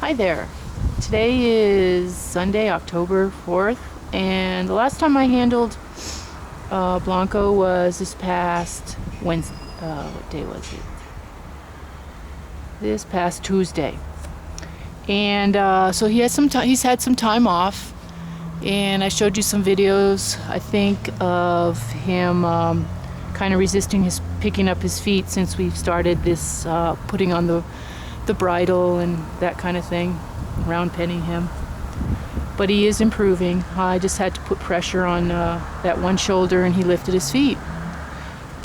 Hi there. Today is Sunday, October 4th, and the last time I handled Blanco was this past Wednesday. What day was it? This past Tuesday. And so he has some time. He's had some time off, and I showed you some videos, I think, of him kind of resisting his picking up his feet since we've started this putting on the bridle and that kind of thing, round penning him. But he is improving. I just had to put pressure on that one shoulder, and he lifted his feet.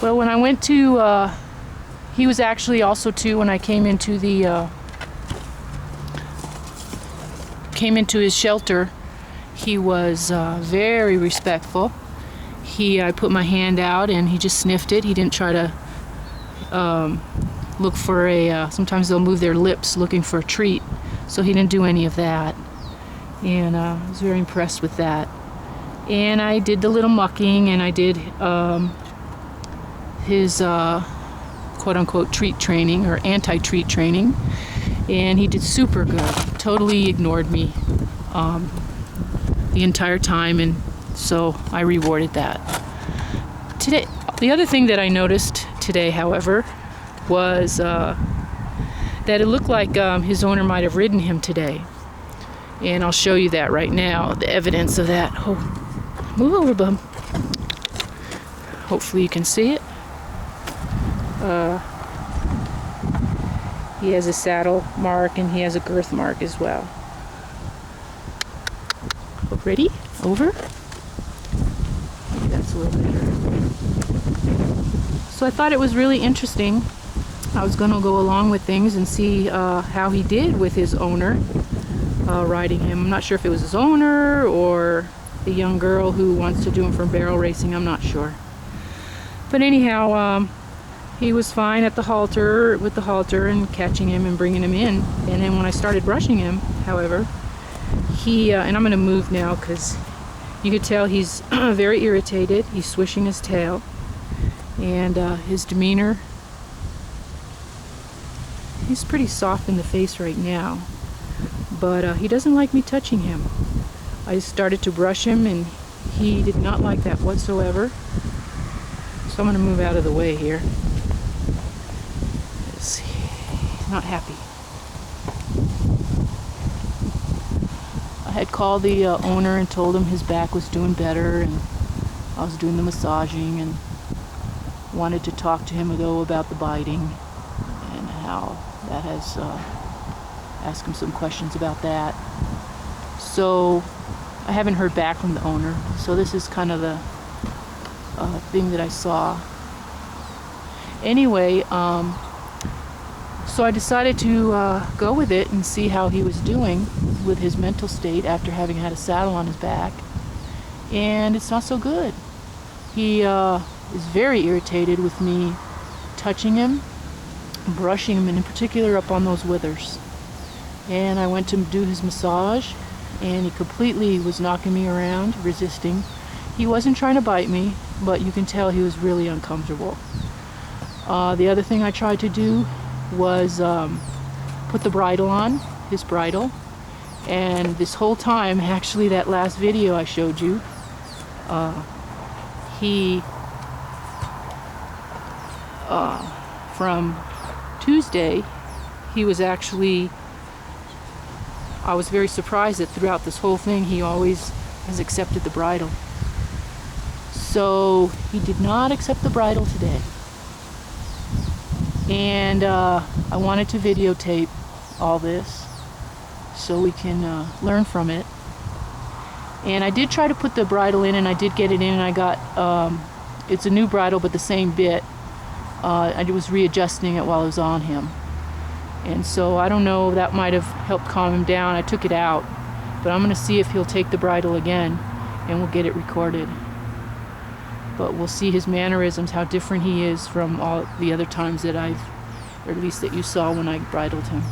Well, when I went to, he was actually also too, when I came into his shelter, he was very respectful. I put my hand out and he just sniffed it. He didn't try to look for sometimes they'll move their lips looking for a treat. So he didn't do any of that. And I was very impressed with that. And I did the little mucking, and I did his quote-unquote treat training, or anti-treat training. And he did super good. Totally ignored me the entire time, and so I rewarded that. Today, the other thing that I noticed today, however, was that it looked like his owner might have ridden him today. And I'll show you that right now, the evidence of that. Oh, move over, bub. Hopefully you can see it. He has a saddle mark and he has a girth mark as well. Ready? Over? Maybe that's a little better. So I thought it was really interesting. I was going to go along with things and see how he did with his owner riding him. I'm not sure if it was his owner or the young girl who wants to do him for barrel racing. I'm not sure. But anyhow, he was fine at the halter, with the halter, and catching him and bringing him in. And then when I started brushing him, however, he, and I'm going to move now because you could tell he's very irritated. He's swishing his tail. And his demeanor, he's pretty soft in the face right now. But he doesn't like me touching him. I started to brush him and he did not like that whatsoever. So I'm going to move out of the way here. He's not happy. I had called the owner and told him his back was doing better, and I was doing the massaging, and wanted to talk to him though about the biting and how that has ask him some questions about that. So I haven't heard back from the owner, so this is kind of the thing that I saw. Anyway, so I decided to go with it and see how he was doing with his mental state after having had a saddle on his back. And it's not so good. He is very irritated with me touching him, brushing him, and in particular up on those withers. And I went to do his massage, and he completely was knocking me around, resisting. He wasn't trying to bite me, but you can tell he was really uncomfortable. The other thing I tried to do was put the bridle on, his bridle. And this whole time, actually that last video I showed you, he, from Tuesday, he was actually, I was very surprised that throughout this whole thing he always has accepted the bridle. So he did not accept the bridle today. And I wanted to videotape all this so we can learn from it. And I did try to put the bridle in, and I did get it in, and I got, it's a new bridle but the same bit. I was readjusting it while I was on him. And so I don't know, that might have helped calm him down. I took it out, but I'm going to see if he'll take the bridle again, and we'll get it recorded. But we'll see his mannerisms, how different he is from all the other times that or at least that you saw when I bridled him.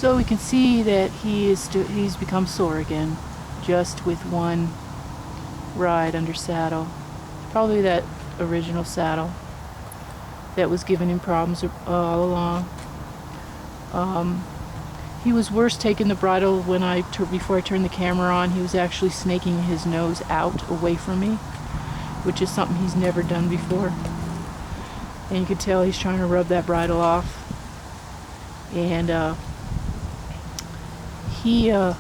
So we can see that he's become sore again, just with one ride under saddle. Probably that original saddle that was giving him problems all along. He was worse taking the bridle before I turned the camera on. He was actually snaking his nose out away from me, which is something he's never done before. And you can tell he's trying to rub that bridle off. And the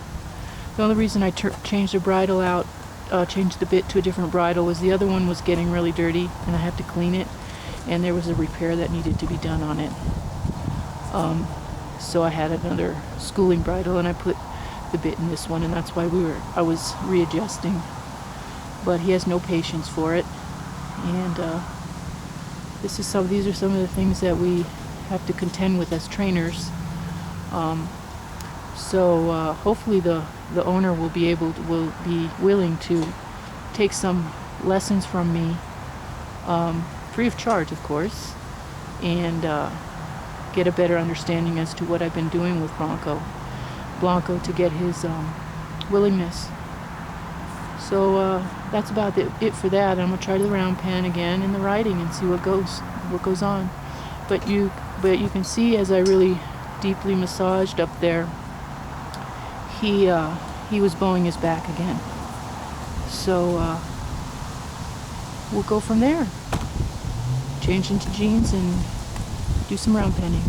only reason I changed the bridle out, changed the bit to a different bridle, was the other one was getting really dirty and I had to clean it, and there was a repair that needed to be done on it. So I had another schooling bridle and I put the bit in this one, and that's why I was readjusting. But he has no patience for it, and these are some of the things that we have to contend with as trainers. So hopefully the owner will be willing to take some lessons from me, free of charge, of course, and get a better understanding as to what I've been doing with Blanco to get his willingness. So that's about it for that. I'm gonna try the round pen again in the riding and see what goes on. But you can see, as I really deeply massaged up there, he was bowing his back again. So we'll go from there. Change into jeans and do some round penning.